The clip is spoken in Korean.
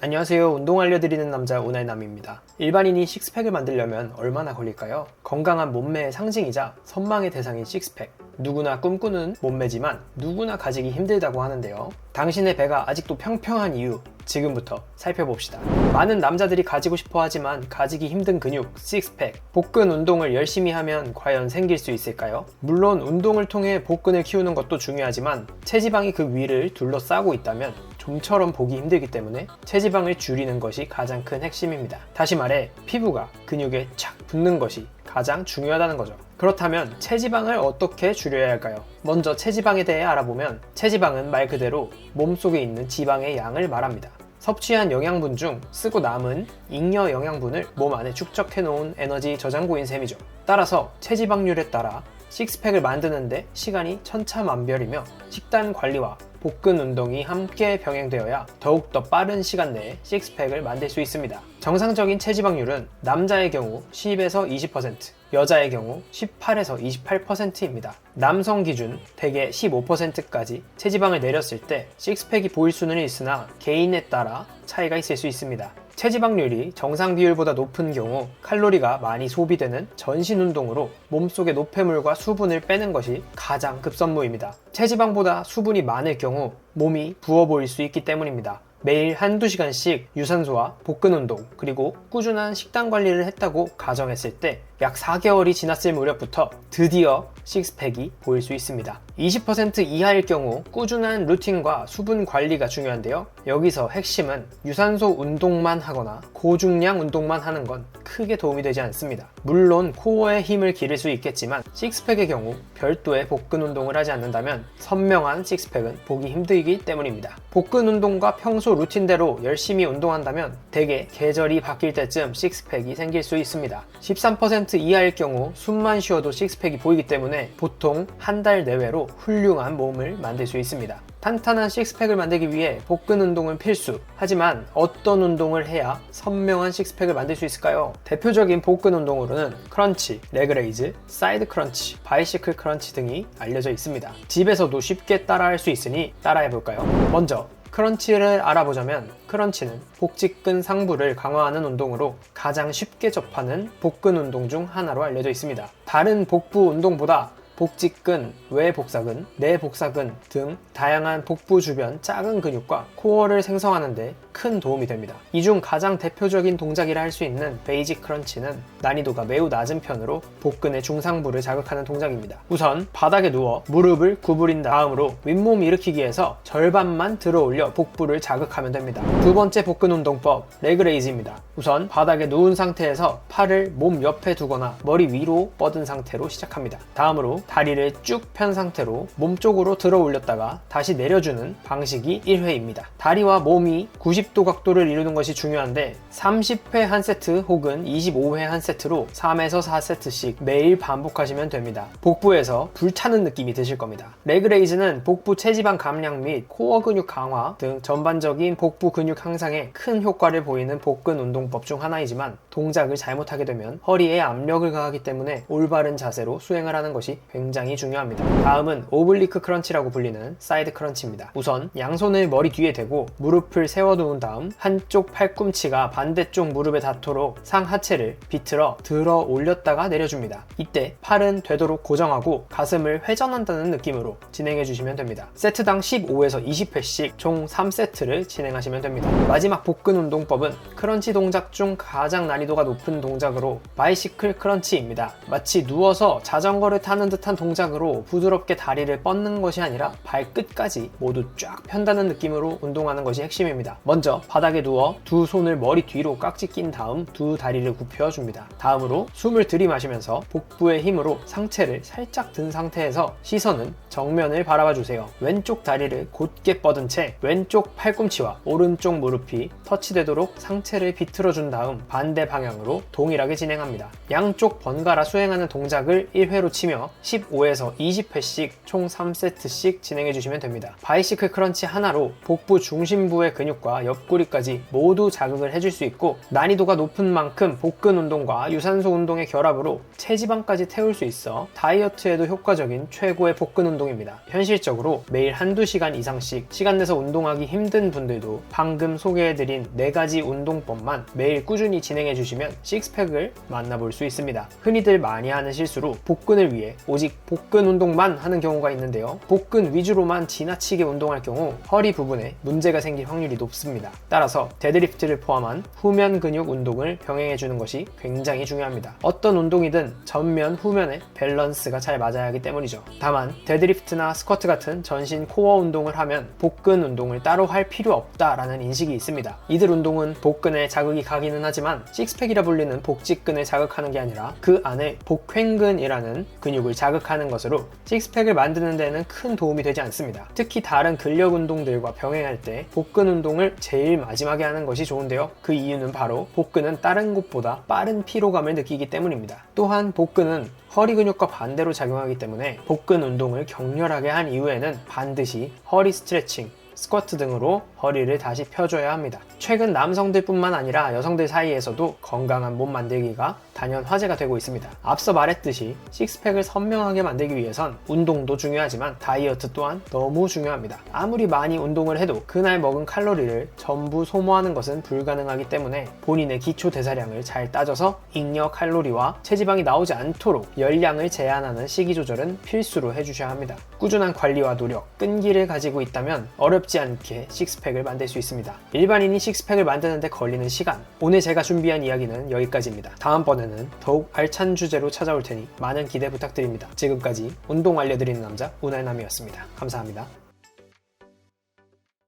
안녕하세요. 운동 알려드리는 남자 오나이남입니다. 일반인이 식스팩을 만들려면 얼마나 걸릴까요? 건강한 몸매의 상징이자 선망의 대상인 식스팩. 누구나 꿈꾸는 몸매지만 누구나 가지기 힘들다고 하는데요. 당신의 배가 아직도 평평한 이유, 지금부터 살펴봅시다. 많은 남자들이 가지고 싶어 하지만 가지기 힘든 근육, 식스팩. 복근 운동을 열심히 하면 과연 생길 수 있을까요? 물론 운동을 통해 복근을 키우는 것도 중요하지만 체지방이 그 위를 둘러싸고 있다면 좀처럼 보기 힘들기 때문에 체지방을 줄이는 것이 가장 큰 핵심입니다. 다시 말해 피부가 근육에 착 붙는 것이 가장 중요하다는 거죠. 그렇다면 체지방을 어떻게 줄여야 할까요? 먼저 체지방에 대해 알아보면 체지방은 말 그대로 몸속에 있는 지방의 양을 말합니다. 섭취한 영양분 중 쓰고 남은 잉여 영양분을 몸 안에 축적해 놓은 에너지 저장고인 셈이죠. 따라서 체지방률에 따라 식스팩을 만드는데 시간이 천차만별이며 식단 관리와 복근 운동이 함께 병행되어야 더욱더 빠른 시간 내에 식스팩을 만들 수 있습니다. 정상적인 체지방률은 남자의 경우 10에서 20%, 여자의 경우 18에서 28%입니다. 남성 기준 대개 15%까지 체지방을 내렸을 때 식스팩이 보일 수는 있으나 개인에 따라 차이가 있을 수 있습니다. 체지방률이 정상 비율보다 높은 경우 칼로리가 많이 소비되는 전신 운동으로 몸속의 노폐물과 수분을 빼는 것이 가장 급선무입니다. 체지방보다 수분이 많을 경우 몸이 부어 보일 수 있기 때문입니다. 매일 한두 시간씩 유산소와 복근 운동 그리고 꾸준한 식단 관리를 했다고 가정했을 때 약 4개월이 지났을 무렵부터 드디어 식스팩이 보일 수 있습니다. 20% 이하일 경우 꾸준한 루틴과 수분 관리가 중요한데요. 여기서 핵심은 유산소 운동만 하거나 고중량 운동만 하는 건 크게 도움이 되지 않습니다. 물론 코어에 힘을 기를 수 있겠지만 식스팩의 경우 별도의 복근 운동을 하지 않는다면 선명한 식스팩은 보기 힘들기 때문입니다. 복근 운동과 평소 루틴대로 열심히 운동한다면 대개 계절이 바뀔 때쯤 식스팩이 생길 수 있습니다. 13% 이하일 경우 숨만 쉬어도 식스팩이 보이기 때문에 보통 한 달 내외로 훌륭한 몸을 만들 수 있습니다. 탄탄한 식스팩을 만들기 위해 복근 운동은 필수. 하지만 어떤 운동을 해야 선명한 식스팩을 만들 수 있을까요? 대표적인 복근 운동으로는 크런치, 레그레이즈, 사이드 크런치, 바이시클 크런치 등이 알려져 있습니다. 집에서도 쉽게 따라할 수 있으니 따라해볼까요? 먼저 크런치를 알아보자면 크런치는 복직근 상부를 강화하는 운동으로 가장 쉽게 접하는 복근 운동 중 하나로 알려져 있습니다. 다른 복부 운동보다 복직근, 외복사근, 내복사근 등 다양한 복부 주변 작은 근육과 코어를 생성하는 데 큰 도움이 됩니다. 이 중 가장 대표적인 동작이라 할 수 있는 베이직 크런치는 난이도가 매우 낮은 편으로 복근의 중상부를 자극하는 동작입니다. 우선 바닥에 누워 무릎을 구부린 다음으로 윗몸 일으키기에서 절반만 들어 올려 복부를 자극하면 됩니다. 두 번째 복근 운동법, 레그레이즈입니다. 우선 바닥에 누운 상태에서 팔을 몸 옆에 두거나 머리 위로 뻗은 상태로 시작합니다. 다음으로 다리를 쭉 편 상태로 몸쪽으로 들어 올렸다가 다시 내려주는 방식이 1회입니다. 다리와 몸이 90도 각도를 이루는 것이 중요한데 30회 한 세트 혹은 25회 한 세트로 3에서 4세트씩 매일 반복하시면 됩니다. 복부에서 불타는 느낌이 드실 겁니다. 레그레이즈는 복부 체지방 감량 및 코어 근육 강화 등 전반적인 복부 근육 향상에 큰 효과를 보이는 복근 운동법 중 하나이지만 동작을 잘못하게 되면 허리에 압력을 가하기 때문에 올바른 자세로 수행을 하는 것이 굉장히 중요합니다. 다음은 오블리크 크런치라고 불리는 사이드 크런치입니다. 우선 양손을 머리 뒤에 대고 무릎을 세워두은 다음 한쪽 팔꿈치가 반대쪽 무릎에 닿도록 상하체를 비틀어 들어 올렸다가 내려줍니다. 이때 팔은 되도록 고정하고 가슴을 회전한다는 느낌으로 진행해 주시면 됩니다. 세트당 15에서 20회씩 총 3세트를 진행하시면 됩니다. 마지막 복근 운동법은 크런치 동작 중 가장 난이도가 높은 동작으로 바이시클 크런치입니다. 마치 누워서 자전거를 타는 듯한 동작으로 부드럽게 다리를 뻗는 것이 아니라 발끝까지 모두 쫙 편다는 느낌으로 운동하는 것이 핵심입니다. 먼저 바닥에 누워 두 손을 머리 뒤로 깍지 낀 다음 두 다리를 굽혀줍니다. 다음으로 숨을 들이마시면서 복부의 힘으로 상체를 살짝 든 상태에서 시선은 정면을 바라봐 주세요. 왼쪽 다리를 곧게 뻗은 채 왼쪽 팔꿈치와 오른쪽 무릎이 터치되도록 상체를 비틀어 준 다음 반대 방향으로 동일하게 진행합니다. 양쪽 번갈아 수행하는 동작을 1회로 치며 15에서 20회씩 총 3세트씩 진행해 주시면 됩니다. 바이시클 크런치 하나로 복부 중심부의 근육과 옆구리까지 모두 자극을 해줄 수 있고 난이도가 높은 만큼 복근 운동과 유산소 운동의 결합으로 체지방까지 태울 수 있어 다이어트에도 효과적인 최고의 복근 운동입니다. 현실적으로 매일 한두 시간 이상씩 시간 내서 운동하기 힘든 분들도 방금 소개해드린 알려드린 4가지 운동법만 매일 꾸준히 진행해 주시면 식스팩을 만나볼 수 있습니다. 흔히들 많이 하는 실수로 복근을 위해 오직 복근 운동만 하는 경우가 있는데요. 복근 위주로만 지나치게 운동할 경우 허리 부분에 문제가 생길 확률이 높습니다. 따라서 데드리프트를 포함한 후면 근육 운동을 병행해 주는 것이 굉장히 중요합니다. 어떤 운동이든 전면, 후면의 밸런스가 잘 맞아야 하기 때문이죠. 다만 데드리프트나 스쿼트 같은 전신 코어 운동을 하면 복근 운동을 따로 할 필요 없다라는 인식이 있습니다. 이들 운동은 복근에 자극이 가기는 하지만 식스팩이라 불리는 복직근을 자극하는 게 아니라 그 안에 복횡근이라는 근육을 자극하는 것으로 식스팩을 만드는 데는 큰 도움이 되지 않습니다. 특히 다른 근력 운동들과 병행할 때 복근 운동을 제일 마지막에 하는 것이 좋은데요. 그 이유는 바로 복근은 다른 곳보다 빠른 피로감을 느끼기 때문입니다. 또한 복근은 허리 근육과 반대로 작용하기 때문에 복근 운동을 격렬하게 한 이후에는 반드시 허리 스트레칭, 스쿼트 등으로 허리를 다시 펴줘야 합니다. 최근 남성들뿐만 아니라 여성들 사이에서도 건강한 몸 만들기가 단연 화제가 되고 있습니다. 앞서 말했듯이 식스팩을 선명하게 만들기 위해선 운동도 중요하지만 다이어트 또한 너무 중요합니다. 아무리 많이 운동을 해도 그날 먹은 칼로리를 전부 소모하는 것은 불가능하기 때문에 본인의 기초 대사량을 잘 따져서 잉여 칼로리와 체지방이 나오지 않도록 열량을 제한하는 식이 조절은 필수로 해주셔야 합니다. 꾸준한 관리와 노력, 끈기를 가지고 있다면 어렵지 않게 식스팩을 만들 수 있습니다. 일반인이 식스팩을 만드는데 걸리는 시간, 오늘 제가 준비한 이야기는 여기까지입니다. 다음번에는 더욱 알찬 주제로 찾아올 테니 많은 기대 부탁드립니다. 지금까지 운동 알려드리는 남자 우나이남이었습니다. 감사합니다.